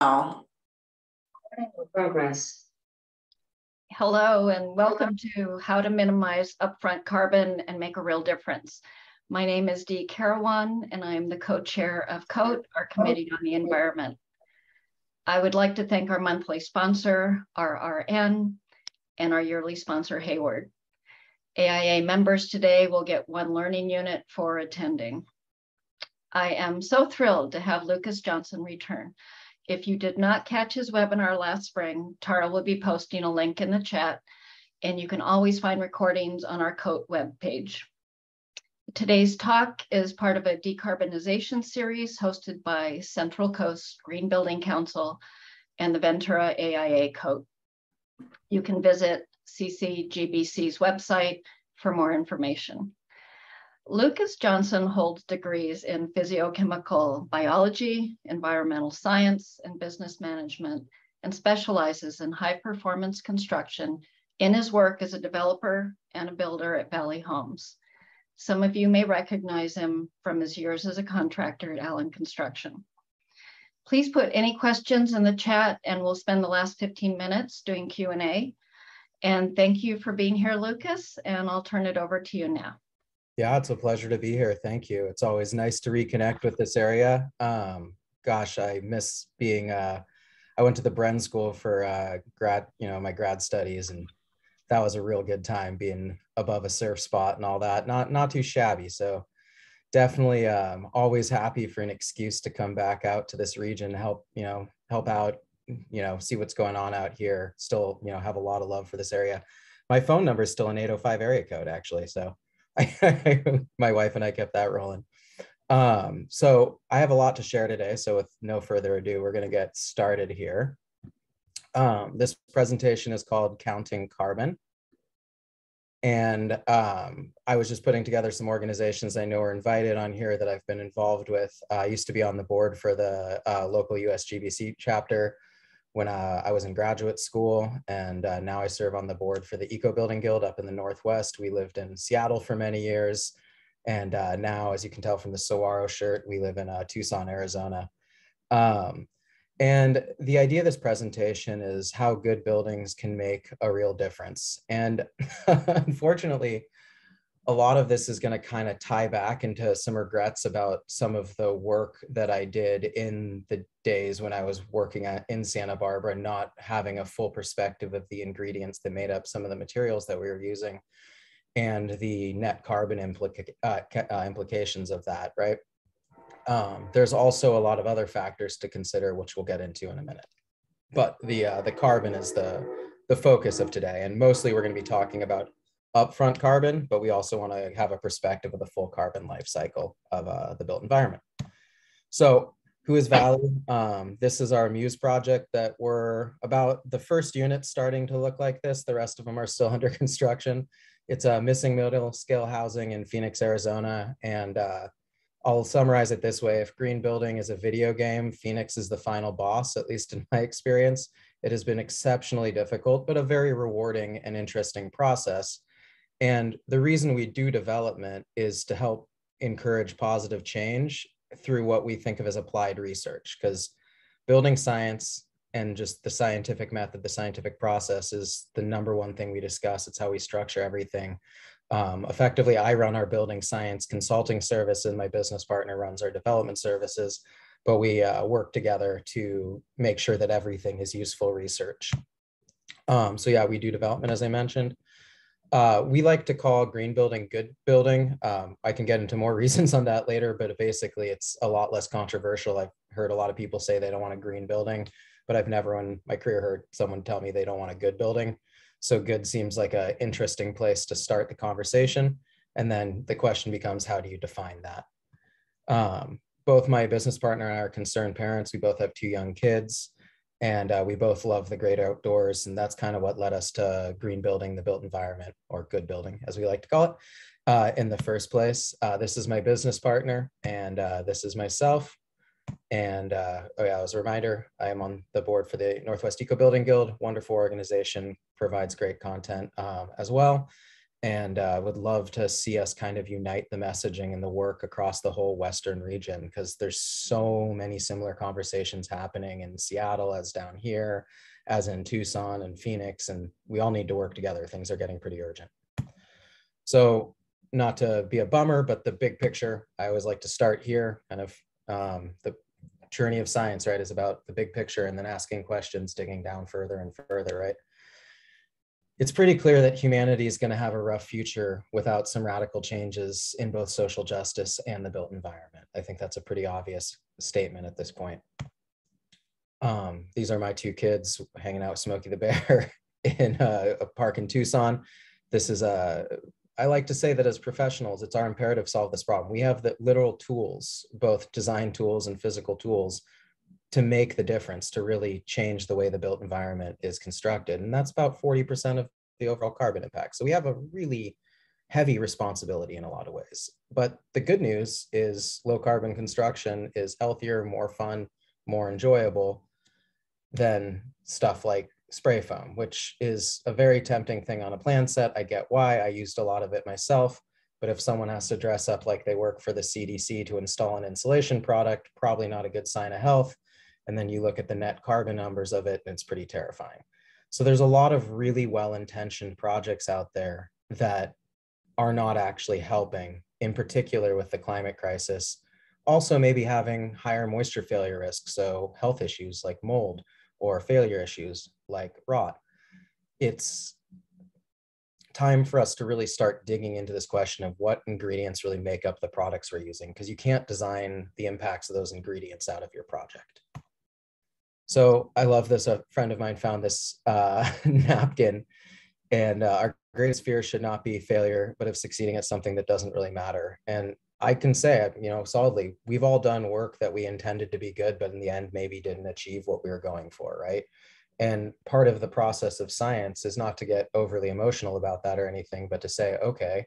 Oh. Progress. Hello and welcome to How to Minimize Upfront Carbon and Make a Real Difference. My name is Dee Carawan and I'm the co-chair of COAT, our Committee on the Environment. I would like to thank our monthly sponsor, RRN, and our yearly sponsor, Hayward. AIA members today will get one learning unit for attending. I am so thrilled to have Lucas Johnson return. If you did not catch his webinar last spring, Tara will be posting a link in the chat, and you can always find recordings on our COAT webpage. Today's talk is part of a decarbonization series hosted by Central Coast Green Building Council and the Ventura AIA COAT. You can visit CCGBC's website for more information. Lucas Johnson holds degrees in physiochemical biology, environmental science, and business management, and specializes in high-performance construction in his work as a developer and a builder at Valley Homes. Some of you may recognize him from his years as a contractor at Allen Construction. Please put any questions in the chat, and we'll spend the last 15 minutes doing Q&A. And thank you for being here, Lucas, and I'll turn it over to you now. Yeah, it's a pleasure to be here. Thank you. It's always nice to reconnect with this area. Gosh, I miss being, I went to the Bren School for my grad studies, and that was a real good time being above a surf spot and all that. Not too shabby. So definitely always happy for an excuse to come back out to this region, help out, see what's going on out here. Still, have a lot of love for this area. My phone number is still an 805 area code, actually. So my wife and I kept that rolling. So I have a lot to share today. So with no further ado, we're going to get started here. This presentation is called Counting Carbon. And I was just putting together some organizations I know are invited on here that I've been involved with. I used to be on the board for the local USGBC chapter when I was in graduate school, and now I serve on the board for the Eco Building Guild up in the Northwest. We lived in Seattle for many years, and now, as you can tell from the Saguaro shirt, we live in Tucson, Arizona. And the idea of this presentation is how good buildings can make a real difference. And unfortunately, a lot of this is going to kind of tie back into some regrets about some of the work that I did in the days when I was working in Santa Barbara, not having a full perspective of the ingredients that made up some of the materials that we were using and the net carbon implications of that, right? There's also a lot of other factors to consider, which we'll get into in a minute. But the carbon is the focus of today. And mostly we're going to be talking about upfront carbon, but we also want to have a perspective of the full carbon life cycle of the built environment. So who is Valley? This is our Muse project that we're about the first unit starting to look like this. The rest of them are still under construction. It's a missing middle scale housing in Phoenix, Arizona. And I'll summarize it this way. If green building is a video game, Phoenix is the final boss, at least in my experience. It has been exceptionally difficult, but a very rewarding and interesting process. And the reason we do development is to help encourage positive change through what we think of as applied research, because building science and just the scientific method, the scientific process is the number one thing we discuss. It's how we structure everything. Effectively, I run our building science consulting service and my business partner runs our development services, but we work together to make sure that everything is useful research. So yeah, we do development, as I mentioned. We like to call green building good building. I can get into more reasons on that later, but basically it's a lot less controversial. I've heard a lot of people say they don't want a green building, but I've never in my career heard someone tell me they don't want a good building. So good seems like an interesting place to start the conversation. And then the question becomes, how do you define that? Both my business partner and I are concerned parents. We both have 2 young kids. And we both love the great outdoors. And that's kind of what led us to green building, the built environment, or good building, as we like to call it, in the first place. This is my business partner, and this is myself. And oh yeah, as a reminder, I am on the board for the Northwest Eco Building Guild. Wonderful organization, provides great content as well. and would love to see us kind of unite the messaging and the work across the whole Western region, because there's so many similar conversations happening in Seattle as down here, as in Tucson and Phoenix, and we all need to work together. Things are getting pretty urgent. So not to be a bummer, but the big picture, I always like to start here, kind of the journey of science, right, is about the big picture and then asking questions, digging down further and further, right? It's pretty clear that humanity is going to have a rough future without some radical changes in both social justice and the built environment. I think that's a pretty obvious statement at this point. These are my two kids hanging out with Smokey the Bear in a park in Tucson. This is I like to say that as professionals, it's our imperative to solve this problem. We have the literal tools, both design tools and physical tools, to make the difference, to really change the way the built environment is constructed. And that's about 40% of the overall carbon impact. So we have a really heavy responsibility in a lot of ways. But the good news is low carbon construction is healthier, more fun, more enjoyable than stuff like spray foam, which is a very tempting thing on a plan set. I get why. I used a lot of it myself. But if someone has to dress up like they work for the CDC to install an insulation product, probably not a good sign of health. And then you look at the net carbon numbers of it, and it's pretty terrifying. So there's a lot of really well-intentioned projects out there that are not actually helping, in particular with the climate crisis. Also maybe having higher moisture failure risks, so health issues like mold or failure issues like rot. It's time for us to really start digging into this question of what ingredients really make up the products we're using, because you can't design the impacts of those ingredients out of your project. So I love this. A friend of mine found this napkin, and our greatest fear should not be failure, but of succeeding at something that doesn't really matter. And I can say, solidly, we've all done work that we intended to be good, but in the end, maybe didn't achieve what we were going for, right? And part of the process of science is not to get overly emotional about that or anything, but to say, okay,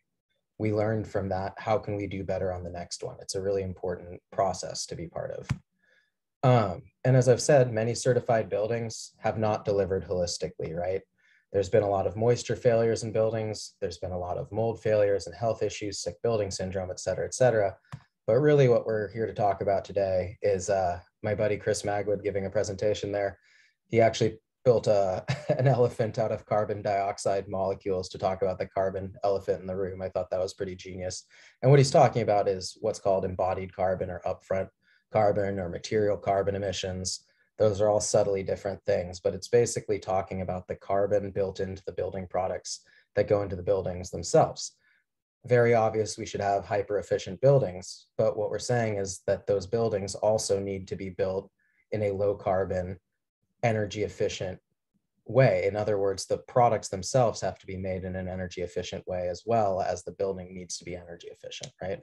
we learned from that. How can we do better on the next one? It's a really important process to be part of. And as I've said, many certified buildings have not delivered holistically, right? There's been a lot of moisture failures in buildings. There's been a lot of mold failures and health issues, sick building syndrome, et cetera, et cetera. But really what we're here to talk about today is my buddy Chris Magwood giving a presentation there. He actually built an elephant out of carbon dioxide molecules to talk about the carbon elephant in the room. I thought that was pretty genius. And what he's talking about is what's called embodied carbon or upfront carbon or material carbon emissions. Those are all subtly different things, but it's basically talking about the carbon built into the building products that go into the buildings themselves. Very obvious we should have hyper efficient buildings, but what we're saying is that those buildings also need to be built in a low carbon, energy efficient way. In other words, the products themselves have to be made in an energy efficient way as well as the building needs to be energy efficient, right?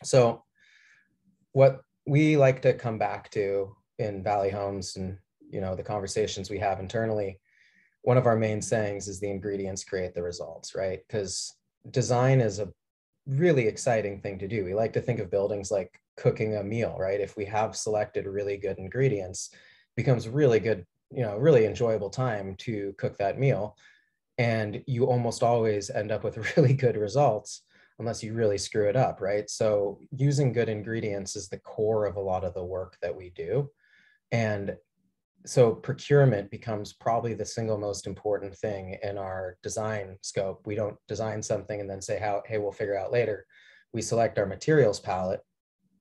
So what we like to come back to in Valley Homes and the conversations we have internally, one of our main sayings is the ingredients create the results, right? Because design is a really exciting thing to do. We like to think of buildings like cooking a meal, right? If we have selected really good ingredients, it becomes really good, really enjoyable time to cook that meal. And you almost always end up with really good results unless you really screw it up, right? So using good ingredients is the core of a lot of the work that we do. And so procurement becomes probably the single most important thing in our design scope. We don't design something and then say, hey, we'll figure out later. We select our materials palette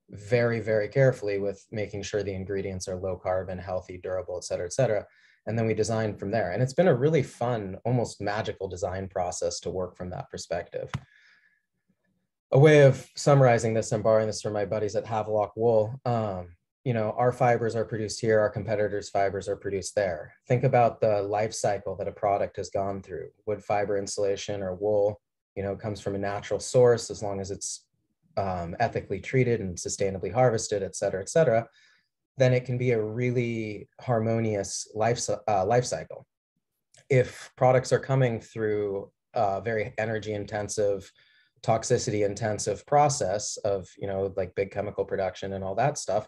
very, very carefully with making sure the ingredients are low carbon, healthy, durable, et cetera, et cetera. And then we design from there. And it's been a really fun, almost magical design process to work from that perspective. A way of summarizing this, I'm borrowing this from my buddies at Havelock Wool. Our fibers are produced here, our competitors' fibers are produced there. Think about the life cycle that a product has gone through. Wood fiber insulation or wool, comes from a natural source as long as it's ethically treated and sustainably harvested, et cetera, then it can be a really harmonious life cycle. If products are coming through a very energy intensive, toxicity intensive process of, like big chemical production and all that stuff,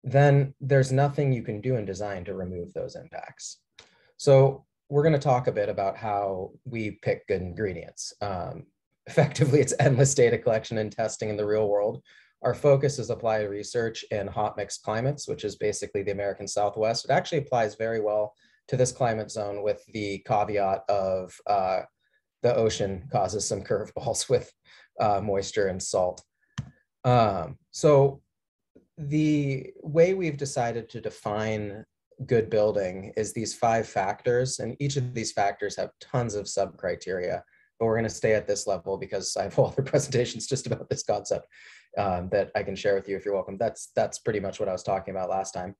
then there's nothing you can do in design to remove those impacts. So we're going to talk a bit about how we pick good ingredients. Effectively, it's endless data collection and testing in the real world. Our focus is applied research in hot mixed climates, which is basically the American Southwest. It actually applies very well to this climate zone, with the caveat of the ocean causes some curveballs with moisture and salt. So the way we've decided to define good building is these 5 factors, and each of these factors have tons of sub criteria, but we're going to stay at this level because I have all other presentations just about this concept that I can share with you if you're welcome. That's pretty much what I was talking about last time.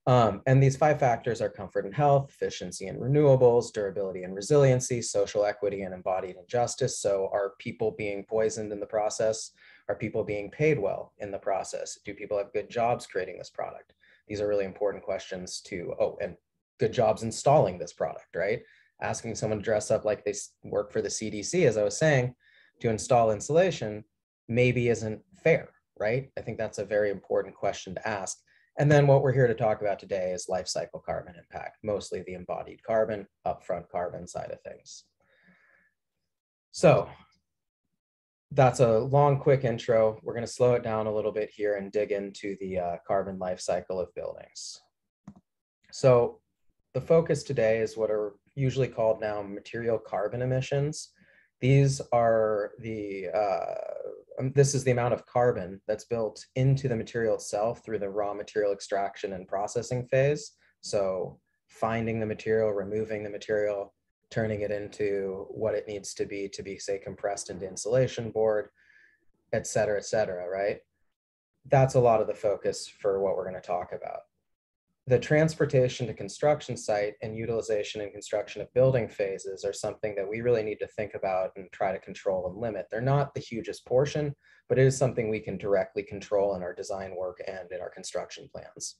And these 5 factors are comfort and health, efficiency and renewables, durability and resiliency, social equity, and embodied injustice. So are people being poisoned in the process? Are people being paid well in the process? Do people have good jobs creating this product? These are really important questions to, and good jobs installing this product, right? Asking someone to dress up like they work for the CDC, as I was saying, to install insulation maybe isn't fair, right? I think that's a very important question to ask. And then what we're here to talk about today is life cycle carbon impact, mostly the embodied carbon, upfront carbon side of things. So that's a long, quick intro. We're going to slow it down a little bit here and dig into the carbon life cycle of buildings. So the focus today is what are usually called now material carbon emissions. These are this is the amount of carbon that's built into the material itself through the raw material extraction and processing phase. So finding the material, removing the material, turning it into what it needs to be, say, compressed into insulation board, et cetera, right? That's a lot of the focus for what we're going to talk about. The transportation to construction site and utilization and construction of building phases are something that we really need to think about and try to control and limit. They're not the hugest portion, but it is something we can directly control in our design work and in our construction plans.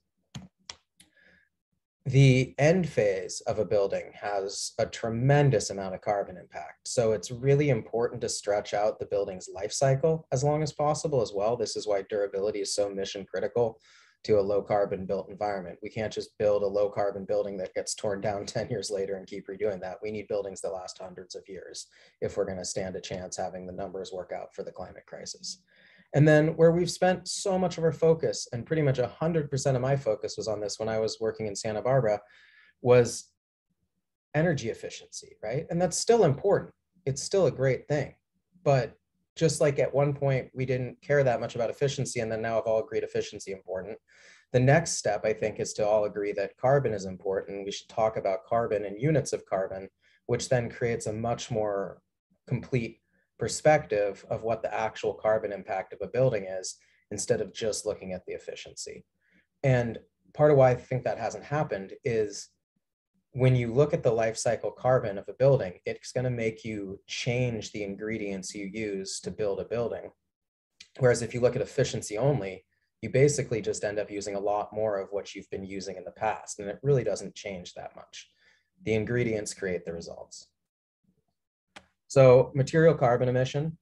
The end phase of a building has a tremendous amount of carbon impact. So it's really important to stretch out the building's life cycle as long as possible as well. This is why durability is so mission critical to a low carbon built environment. We can't just build a low carbon building that gets torn down 10 years later and keep redoing that. We need buildings that last hundreds of years if we're going to stand a chance having the numbers work out for the climate crisis. And then where we've spent so much of our focus, and pretty much 100% of my focus was on this when I was working in Santa Barbara, was energy efficiency, right? And that's still important. It's still a great thing. But just like at one point, we didn't care that much about efficiency, and then now have all agreed efficiency important. The next step, I think, is to all agree that carbon is important. We should talk about carbon and units of carbon, which then creates a much more complete perspective of what the actual carbon impact of a building is, instead of just looking at the efficiency. And part of why I think that hasn't happened is when you look at the life cycle carbon of a building, it's going to make you change the ingredients you use to build a building. Whereas if you look at efficiency only, you basically just end up using a lot more of what you've been using in the past, and it really doesn't change that much. The ingredients create the results. So material carbon emission,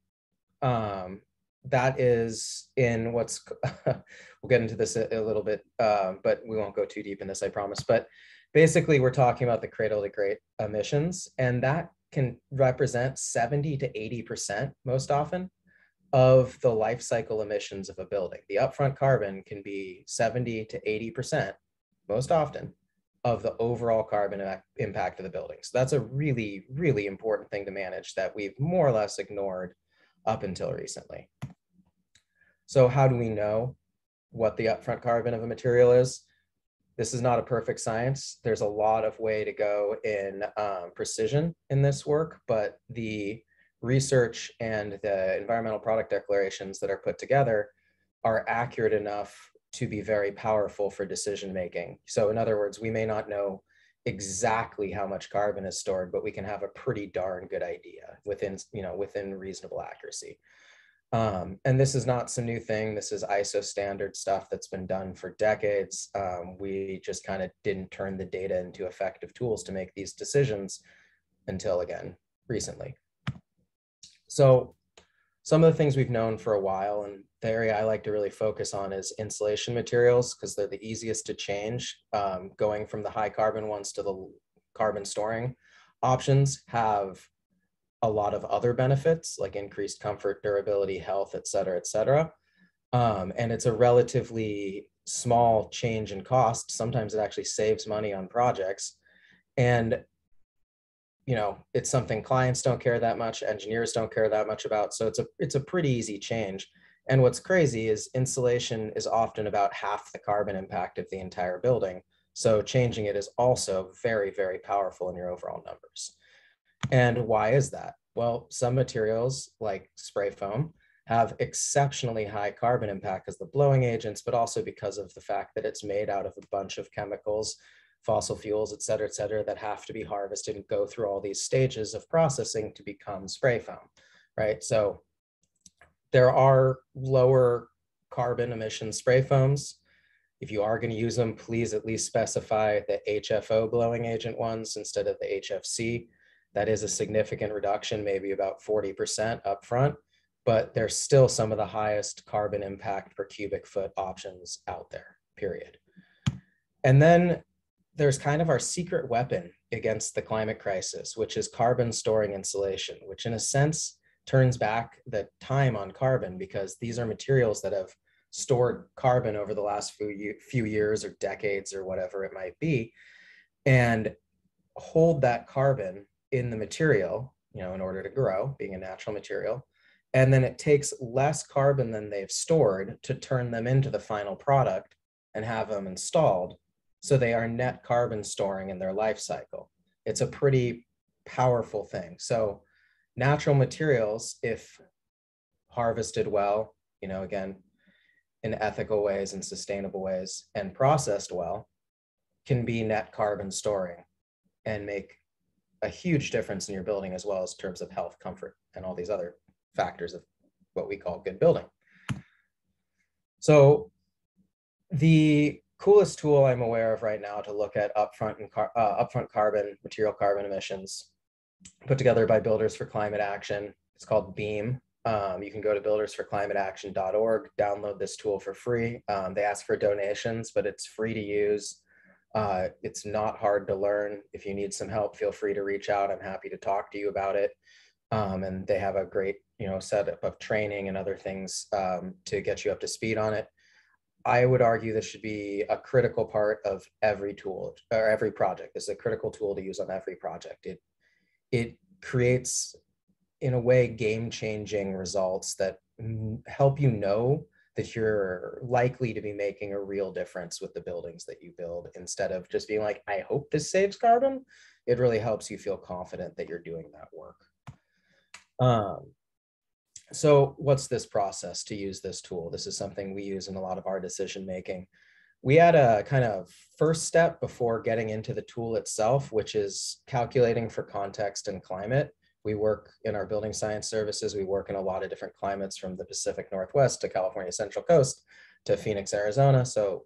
that is in what's, we'll get into this a little bit, but we won't go too deep in this, I promise. But basically, we're talking about the cradle to grave emissions, and that can represent 70 to 80% most often of the life cycle emissions of a building. The upfront carbon can be 70 to 80% most often of the overall carbon impact of the building. So that's a really, really important thing to manage that we've more or less ignored up until recently. So how do we know what the upfront carbon of a material is? This is not a perfect science. There's a lot of way to go in precision in this work, but the research and the environmental product declarations that are put together are accurate enough to be very powerful for decision making. So in other words, we may not know exactly how much carbon is stored, but we can have a pretty darn good idea within reasonable accuracy. And this is not some new thing. This is ISO standard stuff that's been done for decades. We just kind of didn't turn the data into effective tools to make these decisions until, again, recently. So some of the things we've known for a while, and the area I like to really focus on is insulation materials, because they're the easiest to change, going from the high carbon ones to the carbon storing options have a lot of other benefits like increased comfort, durability, health, et cetera, et cetera. And it's a relatively small change in cost. Sometimes it actually saves money on projects. And it's something clients don't care that much, engineers don't care that much about. So it's a pretty easy change. And what's crazy is insulation is often about half the carbon impact of the entire building. So changing it is also very, very powerful in your overall numbers. And why is that? Well, some materials like spray foam have exceptionally high carbon impact as the blowing agents, but also because of the fact that it's made out of a bunch of chemicals, fossil fuels, et cetera, that have to be harvested and go through all these stages of processing to become spray foam, right? So there are lower carbon emission spray foams. If you are going to use them, please at least specify the HFO blowing agent ones instead of the HFC. That is a significant reduction, maybe about 40% upfront, but they're still some of the highest carbon impact per cubic foot options out there, period. And then there's kind of our secret weapon against the climate crisis, which is carbon storing insulation, which in a sense turns back the time on carbon, because these are materials that have stored carbon over the last few years or decades or whatever it might be, and hold that carbon in the material, in order to grow, being a natural material. And then it takes less carbon than they've stored to turn them into the final product and have them installed. So they are net carbon storing in their life cycle. It's a pretty powerful thing. So natural materials, if harvested well, again, in ethical ways and sustainable ways, and processed well, can be net carbon storing and make a huge difference in your building, as well as in terms of health, comfort, and all these other factors of what we call good building. So the coolest tool I'm aware of right now to look at upfront carbon, material carbon emissions, put together by Builders for Climate Action. It's called BEAM. You can go to buildersforclimateaction.org, download this tool for free. They ask for donations, but it's free to use. It's not hard to learn. If you need some help, feel free to reach out. I'm happy to talk to you about it. And they have a great, setup of training and other things to get you up to speed on it. I would argue this should be a critical part of every tool or every project. This is a critical tool to use on every project. It creates, in a way, game-changing results that help you know that you're likely to be making a real difference with the buildings that you build, instead of just being like, I hope this saves carbon. It really helps you feel confident that you're doing that work. So what's this process to use this tool? This is something we use in a lot of our decision making. We had a kind of first step before getting into the tool itself, which is calculating for context and climate. We work in our building science services. We work in a lot of different climates, from the Pacific Northwest to California Central Coast to Phoenix, Arizona. So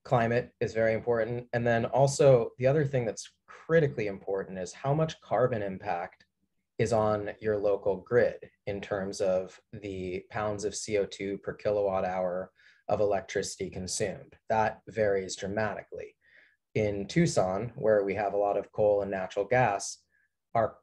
climate is very important. And then also the other thing that's critically important is how much carbon impact is on your local grid in terms of the pounds of CO2 per kilowatt hour of electricity consumed. That varies dramatically. In Tucson, where we have a lot of coal and natural gas, our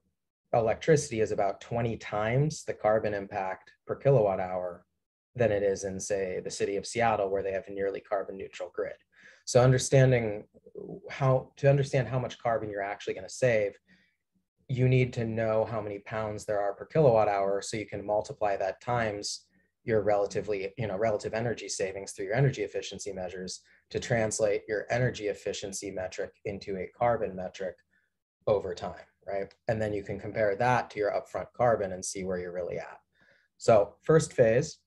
electricity is about 20 times the carbon impact per kilowatt hour than it is in, say, the city of Seattle, where they have a nearly carbon neutral grid. So understand how much carbon you're actually going to save, you need to know how many pounds there are per kilowatt hour, so you can multiply that times your relative energy savings through your energy efficiency measures to translate your energy efficiency metric into a carbon metric over time, right? And then you can compare that to your upfront carbon and see where you're really at. So first phase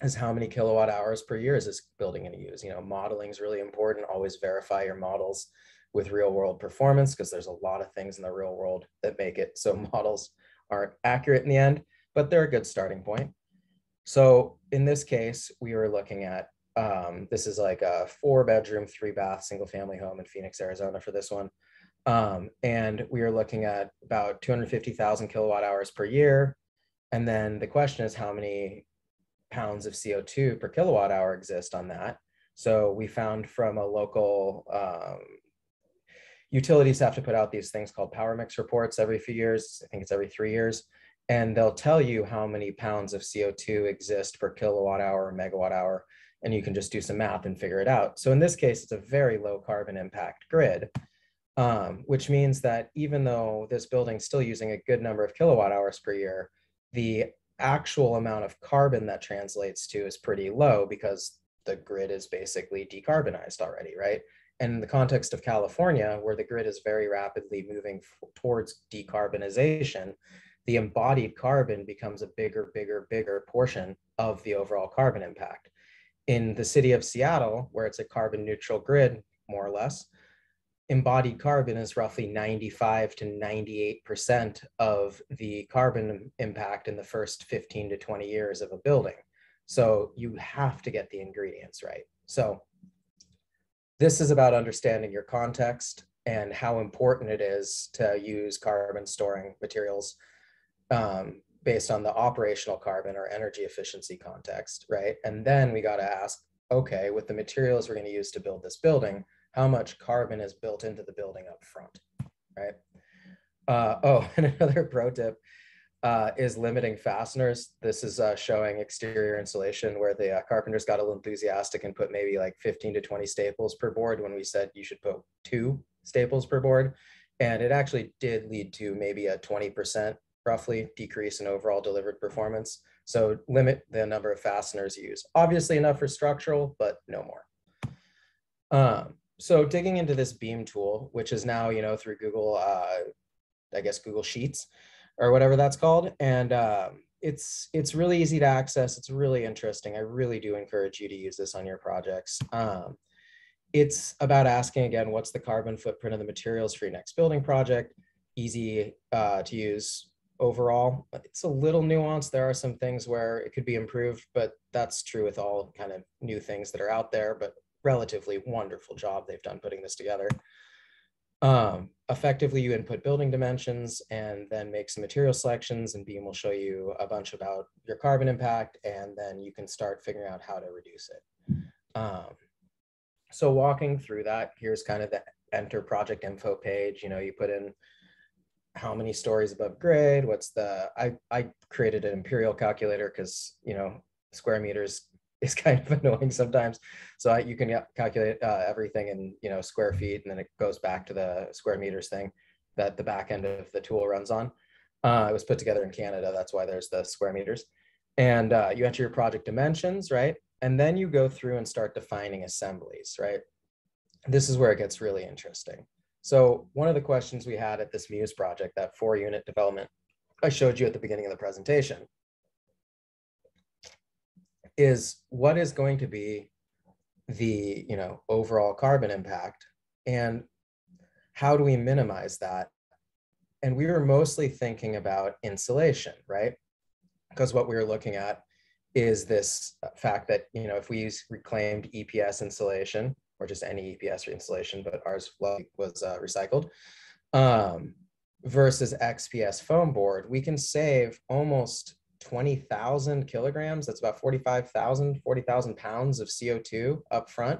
is how many kilowatt hours per year is this building going to use? Modeling is really important. Always verify your models with real world performance, because there's a lot of things in the real world that make it so models aren't accurate in the end, but they're a good starting point. So in this case, we were looking at, this is like a 4-bedroom, 3-bath, single family home in Phoenix, Arizona for this one. And we are looking at about 250,000 kilowatt hours per year. And then the question is, how many pounds of CO2 per kilowatt hour exist on that? So we found from a local utilities have to put out these things called power mix reports every few years. I think it's every 3 years. And they'll tell you how many pounds of CO2 exist per kilowatt hour or megawatt hour. And you can just do some math and figure it out. So in this case, it's a very low carbon impact grid, which means that even though this building's still using a good number of kilowatt hours per year, the actual amount of carbon that translates to is pretty low because the grid is basically decarbonized already, right? And in the context of California, where the grid is very rapidly moving towards decarbonization, the embodied carbon becomes a bigger portion of the overall carbon impact. In the city of Seattle, where it's a carbon neutral grid, more or less, embodied carbon is roughly 95 to 98% of the carbon impact in the first 15 to 20 years of a building. So you have to get the ingredients right. So this is about understanding your context and how important it is to use carbon storing materials based on the operational carbon or energy efficiency context, right? And then we got to ask, okay, with the materials we're going to use to build this building, how much carbon is built into the building up front, right? Oh, and another pro tip is limiting fasteners. This is showing exterior insulation where the carpenters got a little enthusiastic and put maybe like 15 to 20 staples per board when we said you should put 2 staples per board. And it actually did lead to maybe a 20% roughly decrease in overall delivered performance. So limit the number of fasteners you use. Obviously enough for structural, but no more. So digging into this BEAM tool, which is now, through Google, I guess Google Sheets or whatever that's called. And it's really easy to access. It's really interesting. I really do encourage you to use this on your projects. It's about asking again, what's the carbon footprint of the materials for your next building project? Easy to use overall. It's a little nuanced. There are some things where it could be improved, but that's true with all kind of new things that are out there, but relatively wonderful job they've done putting this together. Effectively, you input building dimensions and then make some material selections, and BEAM will show you a bunch about your carbon impact, and then you can start figuring out how to reduce it. So walking through that, here's kind of the enter project info page. You put in how many stories above grade, what's the, I created an imperial calculator because, square meters is kind of annoying sometimes. So you can calculate everything in, square feet, and then it goes back to the square meters thing that the back end of the tool runs on. It was put together in Canada. That's why there's the square meters. And you enter your project dimensions, right? And then you go through and start defining assemblies, right? This is where it gets really interesting. So one of the questions we had at this Muse project, that 4-unit development I showed you at the beginning of the presentation, is what is going to be the overall carbon impact, and how do we minimize that? And we were mostly thinking about insulation, right? Because what we were looking at is this fact that if we use reclaimed EPS insulation, or just any EPS insulation, but ours was recycled, versus XPS foam board, we can save almost 20,000 kilograms. That's about 40,000 pounds of CO2 up front.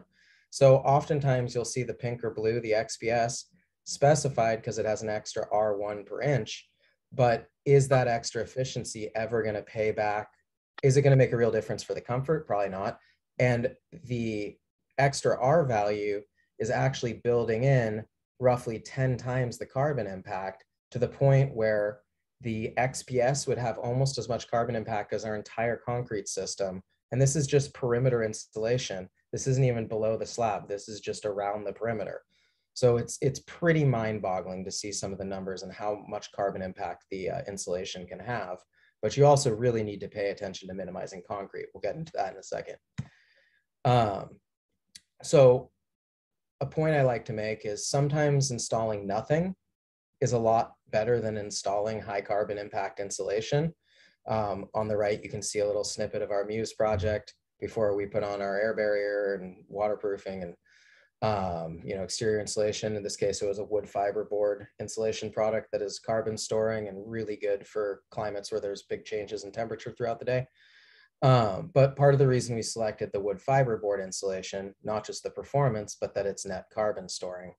So oftentimes you'll see the pink or blue, the XPS, specified because it has an extra R1 per inch. But is that extra efficiency ever going to pay back? Is it going to make a real difference for the comfort? Probably not. And the extra R value is actually building in roughly 10 times the carbon impact, to the point where the XPS would have almost as much carbon impact as our entire concrete system. And this is just perimeter installation. This isn't even below the slab. This is just around the perimeter. So it's pretty mind-boggling to see some of the numbers and how much carbon impact the insulation can have. But you also really need to pay attention to minimizing concrete. We'll get into that in a second. So a point I like to make is sometimes installing nothing is a lot better than installing high carbon impact insulation. On the right, you can see a little snippet of our Muse project before we put on our air barrier and waterproofing and exterior insulation. In this case, it was a wood fiber board insulation product that is carbon storing and really good for climates where there's big changes in temperature throughout the day. But part of the reason we selected the wood fiber board insulation, not just the performance, but that it's net carbon storing.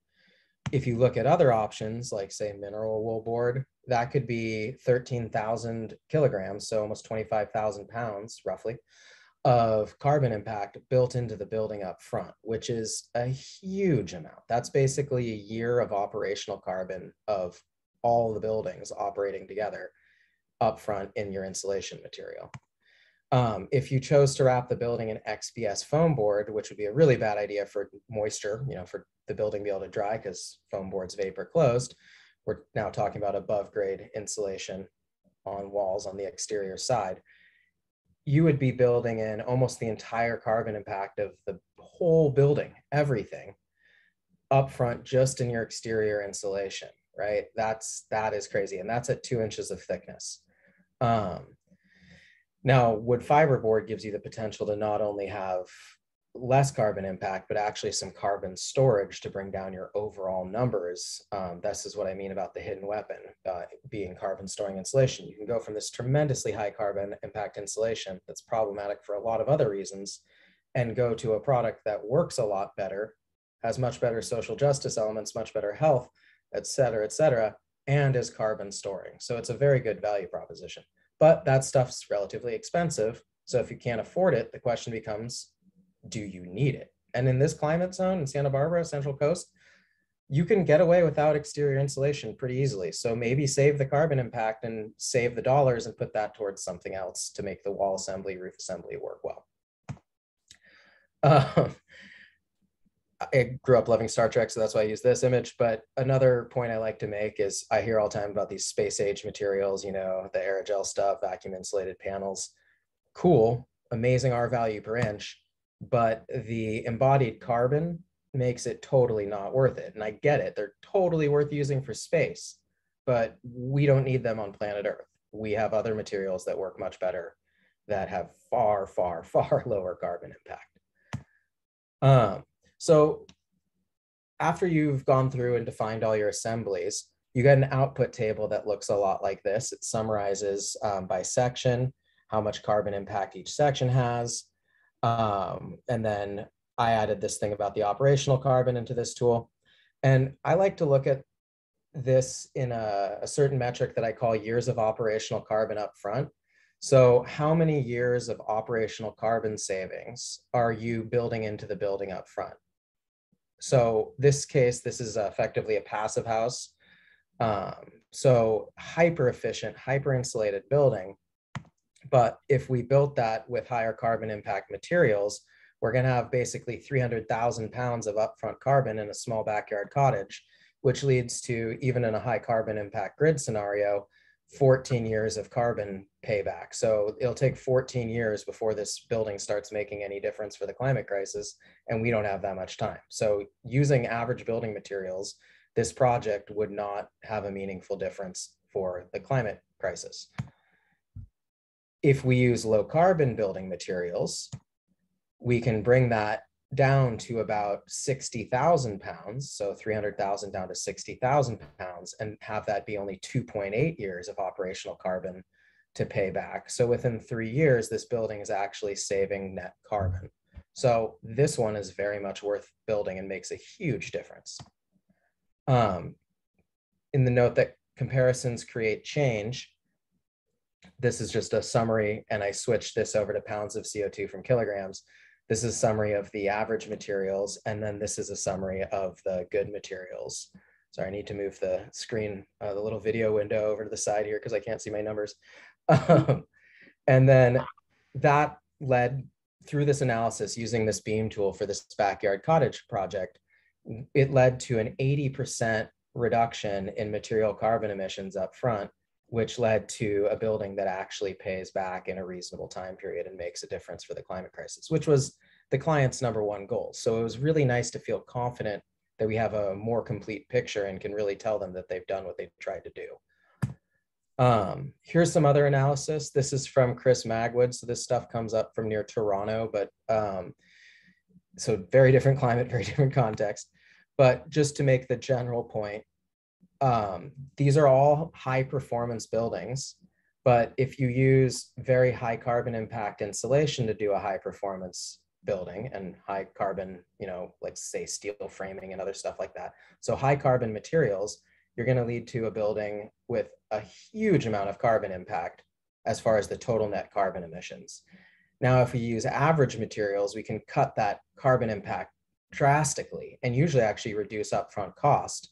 If you look at other options, like say mineral wool board, that could be 13,000 kilograms, so almost 25,000 pounds roughly, of carbon impact built into the building up front, which is a huge amount. That's basically a year of operational carbon of all the buildings operating together up front in your insulation material. If you chose to wrap the building in XPS foam board, which would be a really bad idea for moisture, for the building to be able to dry because foam board's vapor closed, we're now talking about above grade insulation on walls on the exterior side. You would be building in almost the entire carbon impact of the whole building, everything up front, just in your exterior insulation, right? That is crazy. And that's at 2 inches of thickness. Now, wood fiber board gives you the potential to not only have less carbon impact, but actually some carbon storage to bring down your overall numbers. This is what I mean about the hidden weapon being carbon storing insulation. You can go from this tremendously high carbon impact insulation that's problematic for a lot of other reasons and go to a product that works a lot better, has much better social justice elements, much better health, et cetera, and is carbon storing. So it's a very good value proposition. But that stuff's relatively expensive. So if you can't afford it, the question becomes, do you need it? And in this climate zone in Santa Barbara, Central Coast, you can get away without exterior insulation pretty easily. So maybe save the carbon impact and save the dollars and put that towards something else to make the wall assembly, roof assembly work well. I grew up loving Star Trek, so that's why I use this image. But another point I like to make is I hear all the time about these space age materials, the aerogel stuff, vacuum insulated panels. Cool, amazing R value per inch, but the embodied carbon makes it totally not worth it. And I get it, they're totally worth using for space, but we don't need them on planet Earth. We have other materials that work much better that have far, far, far lower carbon impact. So after you've gone through and defined all your assemblies, you get an output table that looks a lot like this. It summarizes by section, how much carbon impact each section has. And then I added this thing about the operational carbon into this tool. And I like to look at this in a certain metric that I call years of operational carbon up front. So how many years of operational carbon savings are you building into the building up front? So this case, this is effectively a passive house. So hyper efficient, hyper insulated building. But if we built that with higher carbon impact materials, we're going to have basically 300,000 pounds of upfront carbon in a small backyard cottage, which leads to, even in a high carbon impact grid scenario, 14 years of carbon payback. So it'll take 14 years before this building starts making any difference for the climate crisis, and we don't have that much time. So using average building materials, this project would not have a meaningful difference for the climate crisis. If we use low carbon building materials, we can bring that down to about 60,000 pounds, so 300,000 down to 60,000 pounds, and have that be only 2.8 years of operational carbon to pay back. So within 3 years, this building is actually saving net carbon. So this one is very much worth building and makes a huge difference. In the note that comparisons create change, this is just a summary, and I switched this over to pounds of CO2 from kilograms. This is a summary of the average materials, and then this is a summary of the good materials. Sorry, I need to move the screen, the little video window over to the side here because I can't see my numbers. And then that led through this analysis using this BEAM tool for this backyard cottage project. It led to an 80% reduction in material carbon emissions up front, which led to a building that actually pays back in a reasonable time period and makes a difference for the climate crisis, which was the client's #1 goal. So it was really nice to feel confident that we have a more complete picture and can really tell them that they've done what they tried to do. Here's some other analysis. This is from Chris Magwood. So this stuff comes up from near Toronto, but so very different climate, very different context. But just to make the general point, these are all high performance buildings, but if you use very high carbon impact insulation to do a high performance building and high carbon, you know, like say steel framing and other stuff like that. So high carbon materials, you're going to lead to a building with a huge amount of carbon impact as far as the total net carbon emissions. Now, if we use average materials, we can cut that carbon impact drastically and usually actually reduce upfront cost.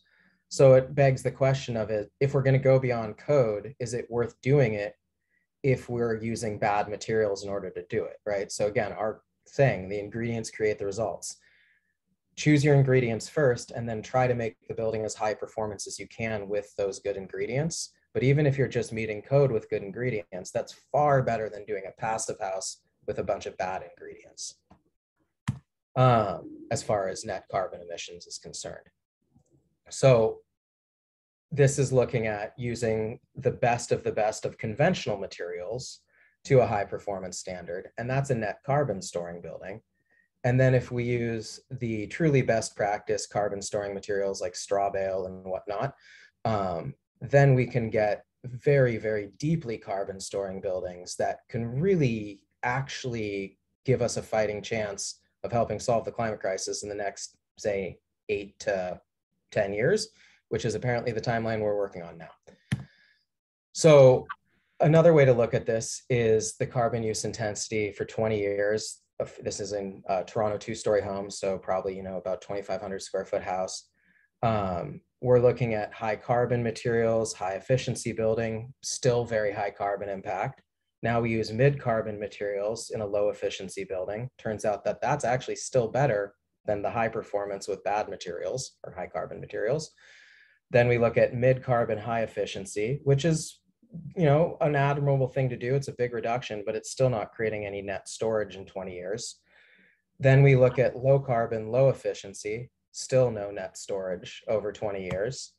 So it begs the question of it, if we're going to go beyond code, is it worth doing it if we're using bad materials in order to do it, right? So again, our thing, the ingredients create the results. Choose your ingredients first and then try to make the building as high performance as you can with those good ingredients. But even if you're just meeting code with good ingredients, that's far better than doing a passive house with a bunch of bad ingredients, as far as net carbon emissions is concerned. So this is looking at using the best of conventional materials to a high performance standard, and that's a net carbon storing building. And then if we use the truly best practice carbon storing materials like straw bale and whatnot, then we can get very, very deeply carbon storing buildings that can really actually give us a fighting chance of helping solve the climate crisis in the next, say, 8 to 10 years, which is apparently the timeline we're working on now. So another way to look at this is the carbon use intensity for 20 years. This is in Toronto 2-story homes, so probably, you know, about 2,500 square foot house. We're looking at high carbon materials, high efficiency building, still very high carbon impact. Now we use mid carbon materials in a low efficiency building. Turns out that that's actually still better than the high performance with bad materials or high carbon materials. Then we look at mid carbon high efficiency, which is, you know, an admirable thing to do. It's a big reduction, but it's still not creating any net storage in 20 years. Then we look at low carbon, low efficiency, still no net storage over 20 years.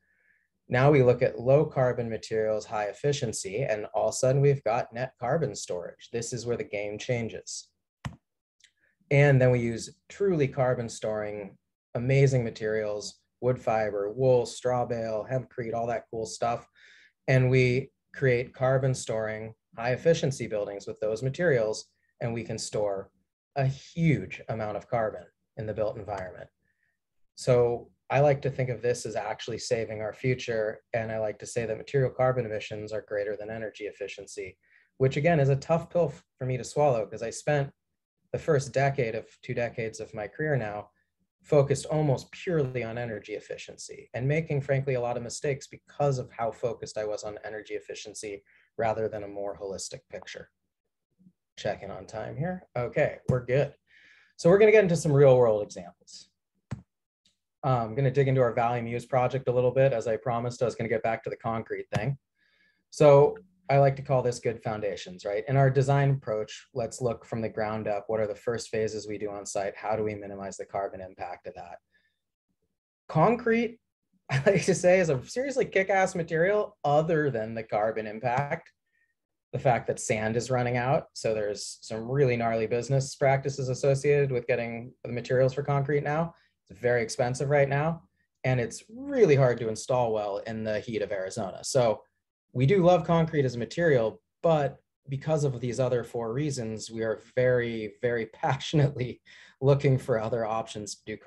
Now we look at low carbon materials, high efficiency, and all of a sudden we've got net carbon storage. This is where the game changes. And then we use truly carbon storing, amazing materials, wood fiber, wool, straw bale, hempcrete, all that cool stuff. And we create carbon storing, high efficiency buildings with those materials, and we can store a huge amount of carbon in the built environment. So I like to think of this as actually saving our future. And I like to say that material carbon emissions are greater than energy efficiency, which again is a tough pill for me to swallow because I spent the first decade of 2 decades of my career now focused almost purely on energy efficiency and making, frankly, a lot of mistakes because of how focused I was on energy efficiency rather than a more holistic picture. Checking on time here. Okay, we're good. So we're going to get into some real world examples. I'm going to dig into our value muse project a little bit. As I promised, I was going to get back to the concrete thing. So I like to call this good foundations, right? In our design approach, let's look from the ground up. What are the first phases we do on site? How do we minimize the carbon impact of that? Concrete, I like to say, is a seriously kick-ass material other than the carbon impact. The fact that sand is running out. So there's some really gnarly business practices associated with getting the materials for concrete now. It's very expensive right now, and it's really hard to install well in the heat of Arizona. So we do love concrete as a material, but because of these other 4 reasons, we are very, very passionately looking for other options to do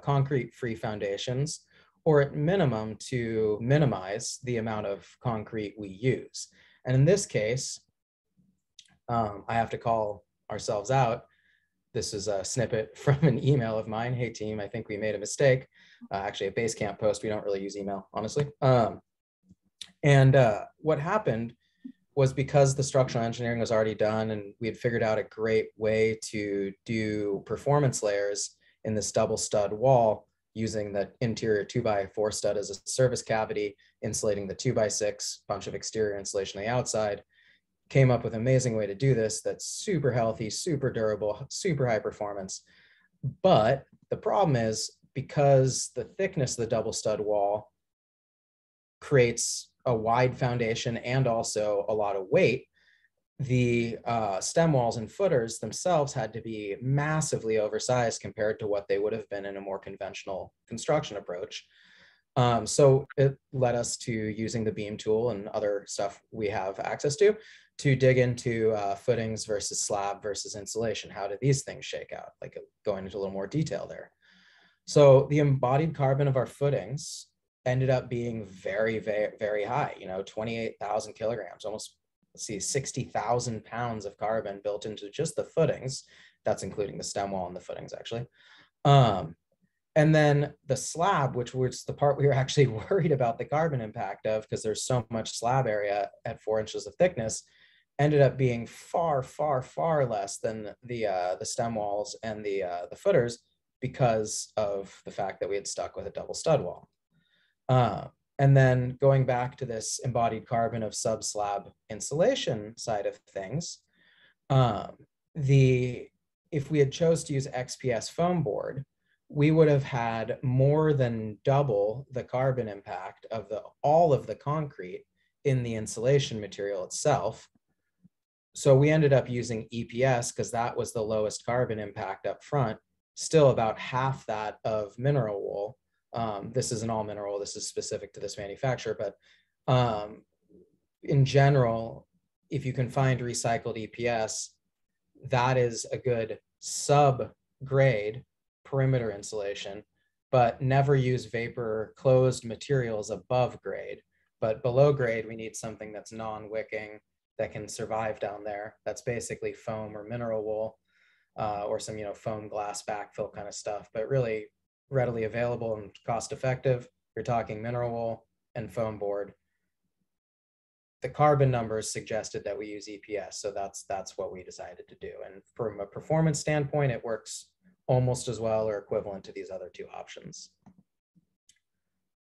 concrete-free foundations, or at minimum to minimize the amount of concrete we use. And in this case, I have to call ourselves out. This is a snippet from an email of mine. Hey team, I think we made a mistake. Actually a Basecamp post, we don't really use email, honestly. What happened was because the structural engineering was already done and we had figured out a great way to do performance layers in this double stud wall using the interior 2x4 stud as a service cavity, insulating the 2x6, bunch of exterior insulation on the outside, came up with an amazing way to do this that's super healthy, super durable, super high performance. But the problem is because the thickness of the double stud wall creates a wide foundation and also a lot of weight, the stem walls and footers themselves had to be massively oversized compared to what they would have been in a more conventional construction approach. So it led us to using the BEAM tool and other stuff we have access to dig into footings versus slab versus insulation. How do these things shake out? Like going into a little more detail there. So the embodied carbon of our footings ended up being very, very, very high, 28,000 kilograms, almost, let's see, 60,000 pounds of carbon built into just the footings. That's including the stem wall and the footings, actually. And then the slab, which was the part we were actually worried about the carbon impact of, because there's so much slab area at 4 inches of thickness, ended up being far, far, far less than the stem walls and the footers, because of the fact that we had stuck with a double stud wall. And then going back to this embodied carbon of sub-slab insulation side of things, if we had chose to use XPS foam board, we would have had more than double the carbon impact of all of the concrete in the insulation material itself. So we ended up using EPS because that was the lowest carbon impact up front, still about half that of mineral wool. This isn't all mineral, this is specific to this manufacturer, but in general, if you can find recycled EPS, that is a good sub-grade perimeter insulation, but never use vapor closed materials above grade. But below grade, we need something that's non-wicking, that can survive down there. That's basically foam or mineral wool, or some foam glass backfill kind of stuff, but really readily available and cost effective. You're talking mineral wool and foam board. The carbon numbers suggested that we use EPS, so that's what we decided to do. And from a performance standpoint, it works almost as well or equivalent to these other two options.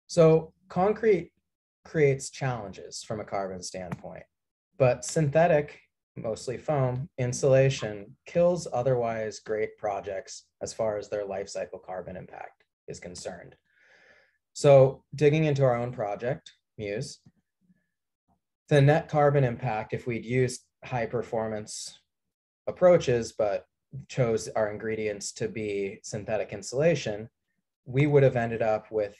So concrete creates challenges from a carbon standpoint, but synthetic, mostly foam, insulation kills otherwise great projects as far as their life cycle carbon impact is concerned. So digging into our own project, Muse, the net carbon impact, if we'd used high performance approaches, but chose our ingredients to be synthetic insulation, we would have ended up with,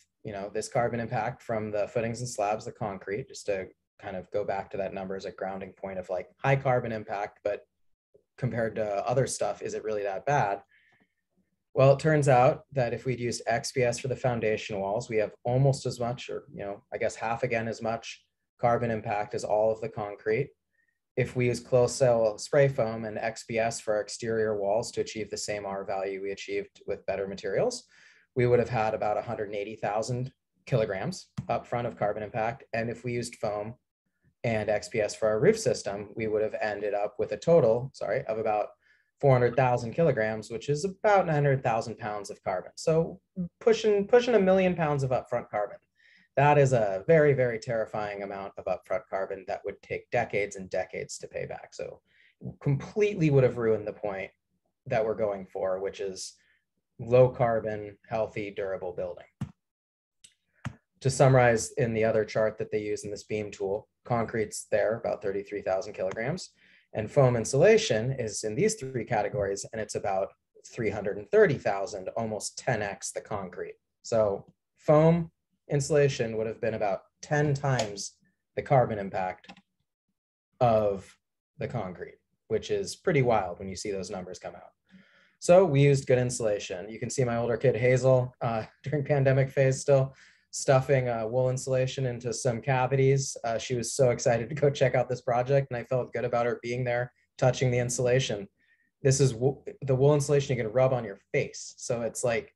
this carbon impact from the footings and slabs, the concrete, just to kind of go back to that number as a grounding point of like high carbon impact, but compared to other stuff, is it really that bad? Well, it turns out that if we'd used XPS for the foundation walls, we have almost as much, or, I guess half again as much carbon impact as all of the concrete. If we use closed cell spray foam and XPS for our exterior walls to achieve the same R value we achieved with better materials, we would have had about 180,000 kilograms upfront of carbon impact. And if we used foam and XPS for our roof system, we would have ended up with a total, of about 400,000 kilograms, which is about 900,000 pounds of carbon. So pushing 1,000,000 pounds of upfront carbon. That is a very, very terrifying amount of upfront carbon that would take decades and decades to pay back. So completely would have ruined the point that we're going for, which is low carbon, healthy, durable building. To summarize, in the other chart that they use in this BEAM tool, concrete's there, about 33,000 kilograms, and foam insulation is in these three categories, and it's about 330,000, almost 10x the concrete. So foam insulation would have been about 10 times the carbon impact of the concrete, which is pretty wild when you see those numbers come out. So we used good insulation. You can see my older kid Hazel during pandemic phase still stuffing wool insulation into some cavities. She was so excited to go check out this project, and I felt good about her being there, touching the insulation. This is the wool insulation you can rub on your face. So it's like,